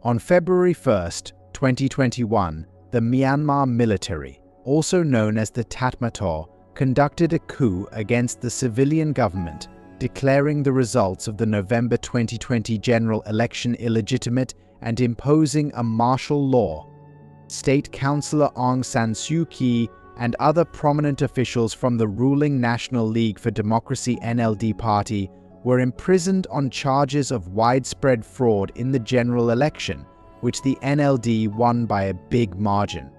On February 1st, 2021, the Myanmar military, also known as the Tatmataw, conducted a coup against the civilian government, declaring the results of the November 2020 general election illegitimate and imposing a martial law. State Counsellor Aung San Suu Kyi and other prominent officials from the ruling National League for Democracy (NLD) party were imprisoned on charges of widespread fraud in the general election, which the NLD won by a big margin.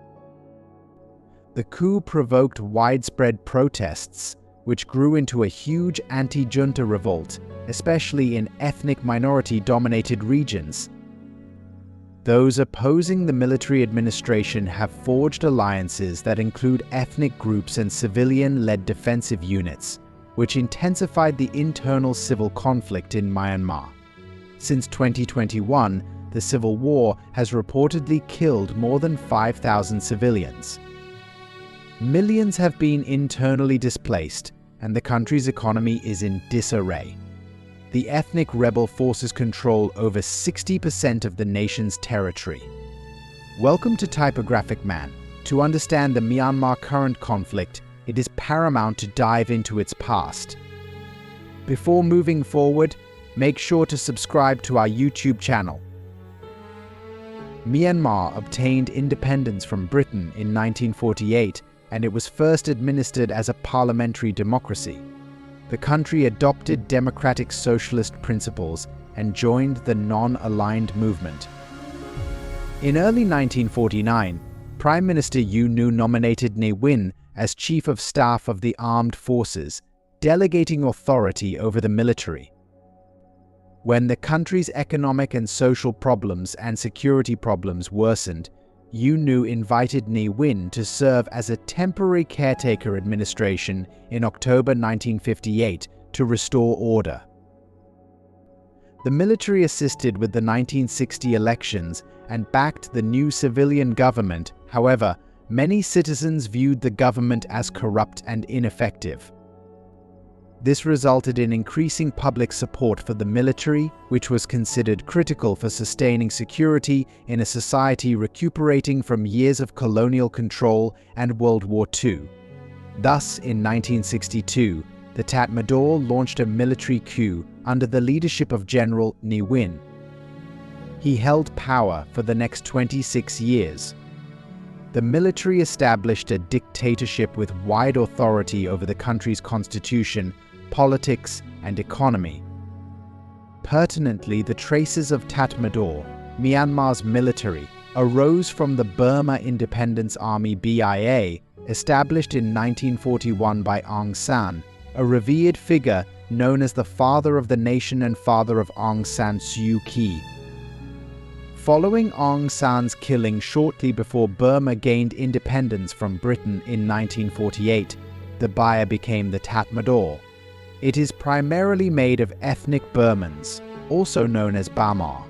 The coup provoked widespread protests, which grew into a huge anti-junta revolt, especially in ethnic minority-dominated regions. Those opposing the military administration have forged alliances that include ethnic groups and civilian-led defensive units, which intensified the internal civil conflict in Myanmar. Since 2021, the civil war has reportedly killed more than 5,000 civilians. Millions have been internally displaced, and the country's economy is in disarray. The ethnic rebel forces control over 60% of the nation's territory. Welcome to Typographic Man. To understand the Myanmar current conflict, it is paramount to dive into its past. Before moving forward, make sure to subscribe to our YouTube channel. Myanmar obtained independence from Britain in 1948, and it was first administered as a parliamentary democracy. The country adopted democratic socialist principles and joined the non-aligned movement. In early 1949, Prime Minister U Nu nominated Ne Win as Chief of Staff of the Armed Forces, delegating authority over the military. When the country's economic and social problems and security problems worsened, U Nu invited Ne Win to serve as a temporary caretaker administration in October 1958 to restore order. The military assisted with the 1960 elections and backed the new civilian government. However, many citizens viewed the government as corrupt and ineffective. This resulted in increasing public support for the military, which was considered critical for sustaining security in a society recuperating from years of colonial control and World War II. Thus, in 1962, the Tatmadaw launched a military coup under the leadership of General Ne Win. He held power for the next 26 years. The military established a dictatorship with wide authority over the country's constitution, politics, and economy. Pertinently, the traces of Tatmadaw, Myanmar's military, arose from the Burma Independence Army (BIA), established in 1941 by Aung San, a revered figure known as the father of the nation and father of Aung San Suu Kyi. Following Aung San's killing shortly before Burma gained independence from Britain in 1948, the BIA became the Tatmadaw. It is primarily made of ethnic Burmans, also known as Bamar.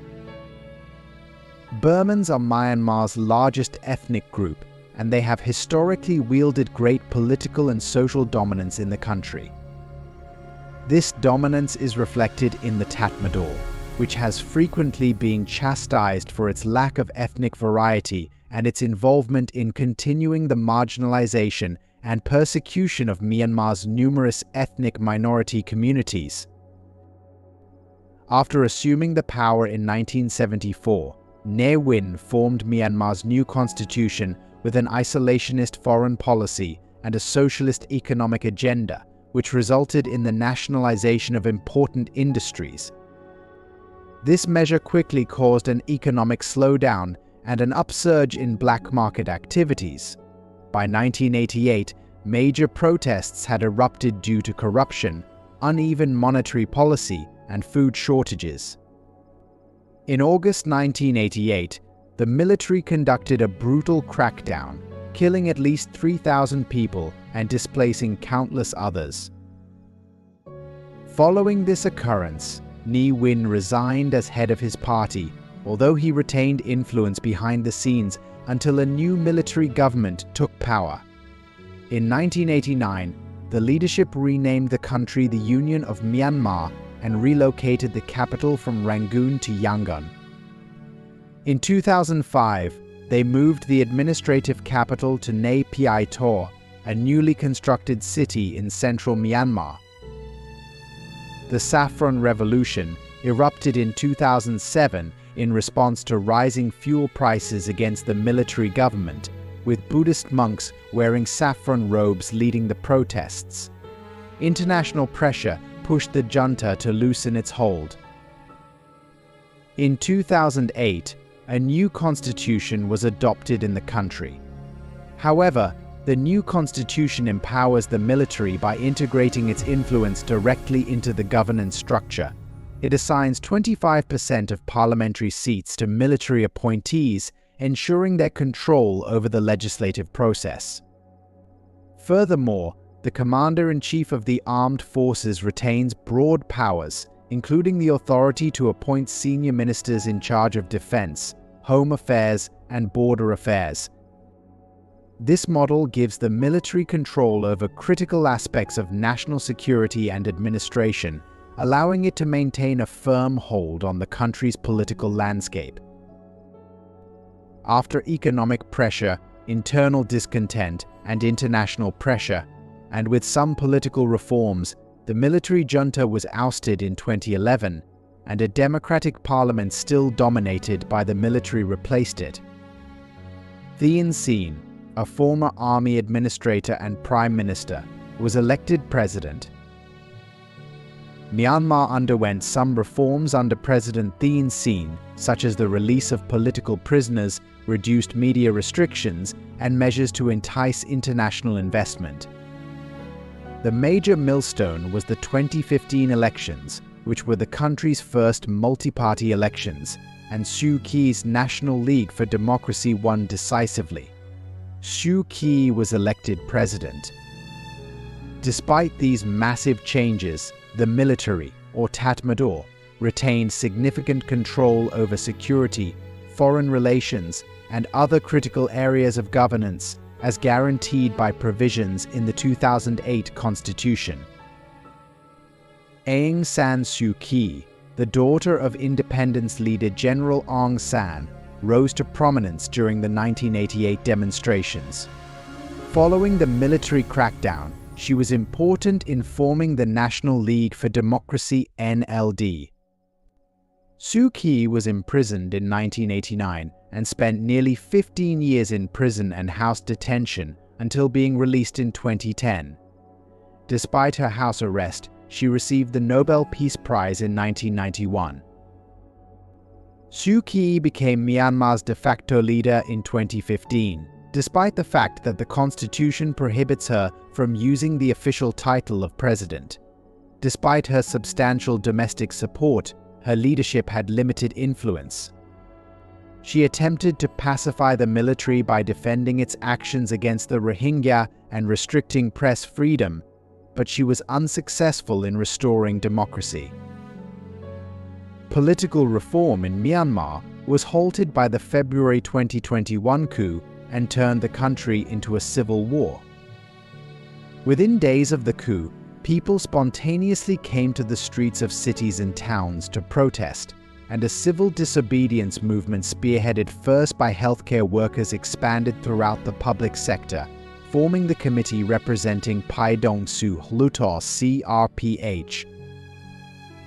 Burmans are Myanmar's largest ethnic group, and they have historically wielded great political and social dominance in the country. This dominance is reflected in the Tatmadaw, which has frequently been chastised for its lack of ethnic variety and its involvement in continuing the marginalization and persecution of Myanmar's numerous ethnic minority communities. After assuming the power in 1974, Ne Win formed Myanmar's new constitution with an isolationist foreign policy and a socialist economic agenda, which resulted in the nationalization of important industries. This measure quickly caused an economic slowdown and an upsurge in black market activities. By 1988, major protests had erupted due to corruption, uneven monetary policy, and food shortages. In August 1988, the military conducted a brutal crackdown, killing at least 3,000 people and displacing countless others. Following this occurrence, Ne Win resigned as head of his party, although he retained influence behind the scenes until a new military government took power. In 1989, the leadership renamed the country the Union of Myanmar and relocated the capital from Rangoon to Yangon. In 2005, they moved the administrative capital to Nay Pyi Taw, a newly constructed city in central Myanmar. The Saffron Revolution erupted in 2007 in response to rising fuel prices against the military government, with Buddhist monks wearing saffron robes leading the protests. International pressure pushed the junta to loosen its hold. In 2008, a new constitution was adopted in the country. However, the new constitution empowers the military by integrating its influence directly into the governance structure. It assigns 25% of parliamentary seats to military appointees, ensuring their control over the legislative process. Furthermore, the Commander-in-Chief of the Armed Forces retains broad powers, including the authority to appoint senior ministers in charge of defense, home affairs, and border affairs. This model gives the military control over critical aspects of national security and administration, allowing it to maintain a firm hold on the country's political landscape. After economic pressure, internal discontent, and international pressure, and with some political reforms, the military junta was ousted in 2011, and a democratic parliament still dominated by the military replaced it. Thein Sein, a former army administrator and prime minister, was elected president. Myanmar underwent some reforms under President Thein Sein, such as the release of political prisoners, reduced media restrictions, and measures to entice international investment. The major millstone was the 2015 elections, which were the country's first multi-party elections, and Suu Kyi's National League for Democracy won decisively. Suu Kyi was elected president. Despite these massive changes, the military, or Tatmataw, retained significant control over security, foreign relations, and other critical areas of governance, as guaranteed by provisions in the 2008 Constitution. Aung San Suu Kyi, the daughter of independence leader General Aung San, rose to prominence during the 1988 demonstrations. Following the military crackdown, she was important in forming the National League for Democracy (NLD). Suu Kyi was imprisoned in 1989 and spent nearly 15 years in prison and house detention until being released in 2010. Despite her house arrest, she received the Nobel Peace Prize in 1991. Suu Kyi became Myanmar's de facto leader in 2015, despite the fact that the constitution prohibits her from using the official title of president. Despite her substantial domestic support, her leadership had limited influence. She attempted to pacify the military by defending its actions against the Rohingya and restricting press freedom, but she was unsuccessful in restoring democracy. Political reform in Myanmar was halted by the February 2021 coup and turned the country into a civil war. Within days of the coup, people spontaneously came to the streets of cities and towns to protest, and a civil disobedience movement spearheaded first by healthcare workers expanded throughout the public sector, forming the committee representing Pai Dong Su Hlutos CRPH.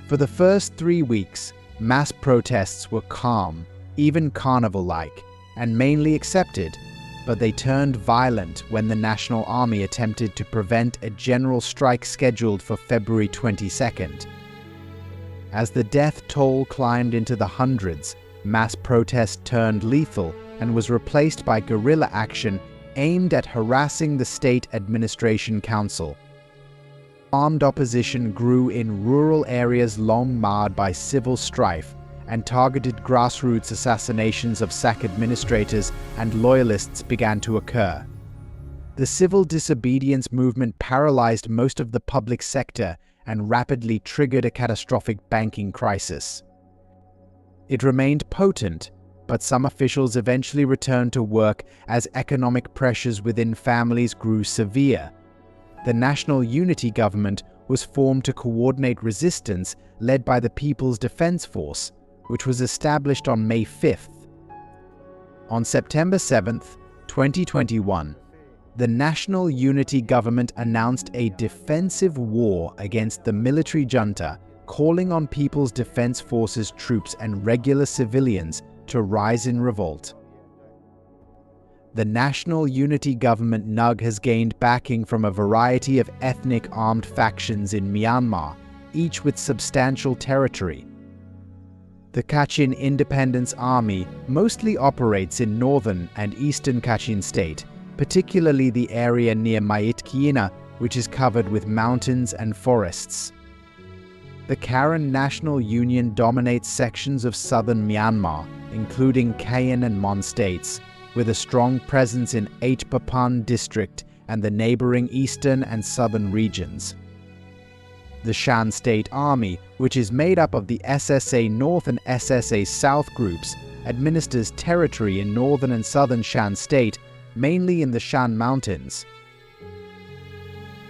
For the first 3 weeks, mass protests were calm, even carnival-like, and mainly accepted, but they turned violent when the National Army attempted to prevent a general strike scheduled for February 22nd. As the death toll climbed into the hundreds, mass protest turned lethal and was replaced by guerrilla action aimed at harassing the State Administration Council. Armed opposition grew in rural areas long marred by civil strife and targeted grassroots assassinations of SAC administrators and loyalists began to occur. The civil disobedience movement paralyzed most of the public sector and rapidly triggered a catastrophic banking crisis. It remained potent, but some officials eventually returned to work as economic pressures within families grew severe. The National Unity Government was formed to coordinate resistance led by the People's Defense Force, which was established on May 5th. On September 7, 2021, the National Unity Government announced a defensive war against the military junta, calling on People's Defense Forces troops and regular civilians to rise in revolt. The National Unity Government NUG has gained backing from a variety of ethnic armed factions in Myanmar, each with substantial territory. The Kachin Independence Army mostly operates in northern and eastern Kachin state, particularly the area near Myitkyina, which is covered with mountains and forests. The Karen National Union dominates sections of southern Myanmar, including Kayin and Mon states, with a strong presence in Achpapan district and the neighboring eastern and southern regions. The Shan State Army, which is made up of the SSA North and SSA South groups, administers territory in northern and southern Shan State, mainly in the Shan Mountains.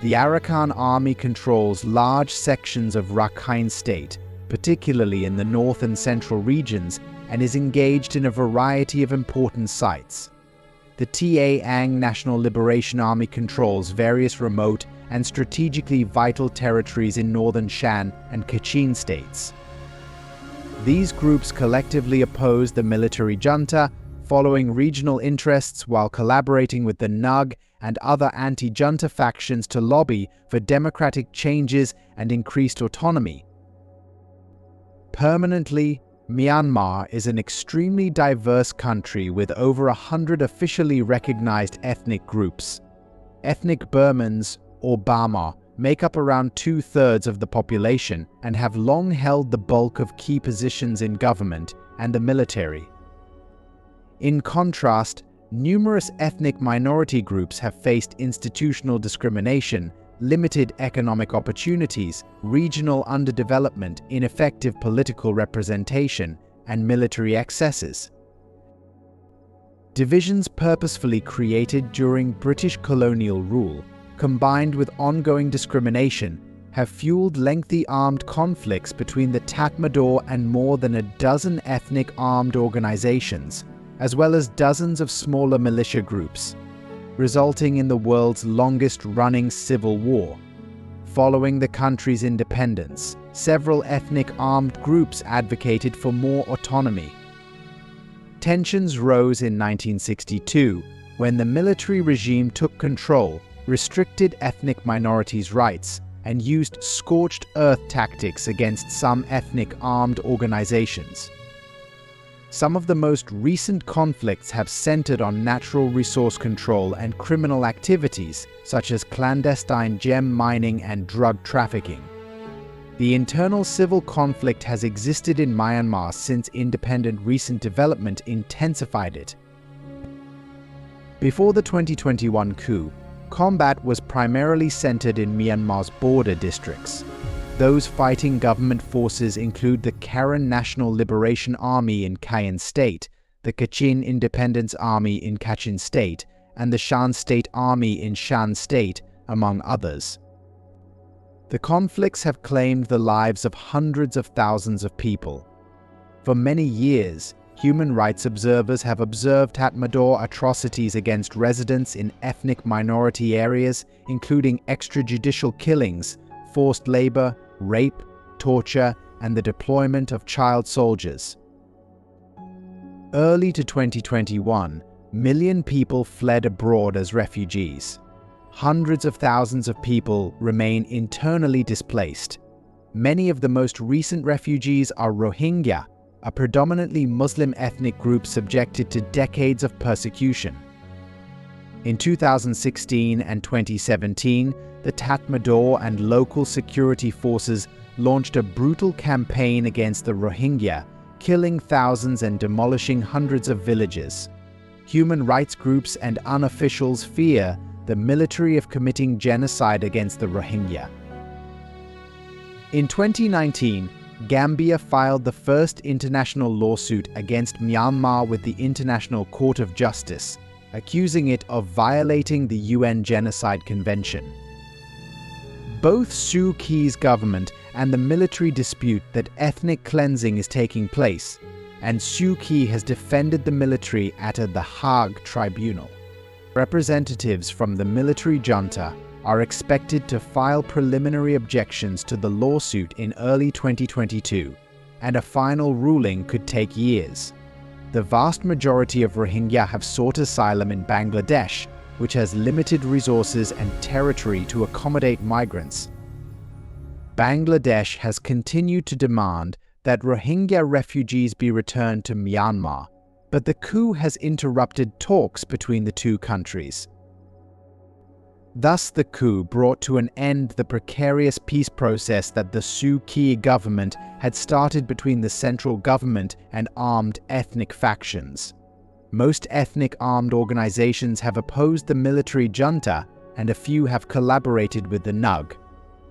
The Arakan Army controls large sections of Rakhine State, particularly in the north and central regions, and is engaged in a variety of important sites. The Aung National Liberation Army controls various remote and strategically vital territories in northern Shan and Kachin states. These groups collectively oppose the military junta, following regional interests while collaborating with the NUG and other anti-junta factions to lobby for democratic changes and increased autonomy. Permanently, Myanmar is an extremely diverse country with over 100 officially recognized ethnic groups. Ethnic Burmans, or Bama, make up around 2/3 of the population and have long held the bulk of key positions in government and the military. In contrast, numerous ethnic minority groups have faced institutional discrimination, limited economic opportunities, regional underdevelopment, ineffective political representation, and military excesses. Divisions purposefully created during British colonial rule, combined with ongoing discrimination, have fueled lengthy armed conflicts between the Tatmataw and more than a dozen ethnic armed organizations, as well as dozens of smaller militia groups, resulting in the world's longest-running civil war. Following the country's independence, several ethnic armed groups advocated for more autonomy. Tensions rose in 1962 when the military regime took control, restricted ethnic minorities' rights, and used scorched earth tactics against some ethnic armed organizations. Some of the most recent conflicts have centered on natural resource control and criminal activities, such as clandestine gem mining and drug trafficking. The internal civil conflict has existed in Myanmar since independent. Recent development intensified it. Before the 2021 coup, combat was primarily centered in Myanmar's border districts. Those fighting government forces include the Karen National Liberation Army in Kayin State, the Kachin Independence Army in Kachin State, and the Shan State Army in Shan State, among others. The conflicts have claimed the lives of hundreds of thousands of people. For many years, human rights observers have observed Tatmataw atrocities against residents in ethnic minority areas, including extrajudicial killings, forced labor, rape, torture, and the deployment of child soldiers. Early to 2021, million people fled abroad as refugees. Hundreds of thousands of people remain internally displaced. Many of the most recent refugees are Rohingya, a predominantly Muslim ethnic group subjected to decades of persecution. In 2016 and 2017, the Tatmataw and local security forces launched a brutal campaign against the Rohingya, killing thousands and demolishing hundreds of villages. Human rights groups and unofficials fear the military of committing genocide against the Rohingya. In 2019, Gambia filed the first international lawsuit against Myanmar with the International Court of Justice, accusing it of violating the UN Genocide Convention. Both Suu Kyi's government and the military dispute that ethnic cleansing is taking place, and Suu Kyi has defended the military at The Hague tribunal. Representatives from the military junta are expected to file preliminary objections to the lawsuit in early 2022, and a final ruling could take years. The vast majority of Rohingya have sought asylum in Bangladesh, which has limited resources and territory to accommodate migrants. Bangladesh has continued to demand that Rohingya refugees be returned to Myanmar, but the coup has interrupted talks between the two countries. Thus, the coup brought to an end the precarious peace process that the Suu Kyi government had started between the central government and armed ethnic factions. Most ethnic armed organizations have opposed the military junta, and a few have collaborated with the NUG.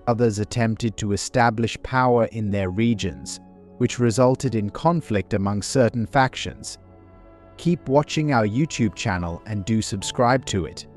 Others attempted to establish power in their regions, which resulted in conflict among certain factions. Keep watching our YouTube channel and do subscribe to it.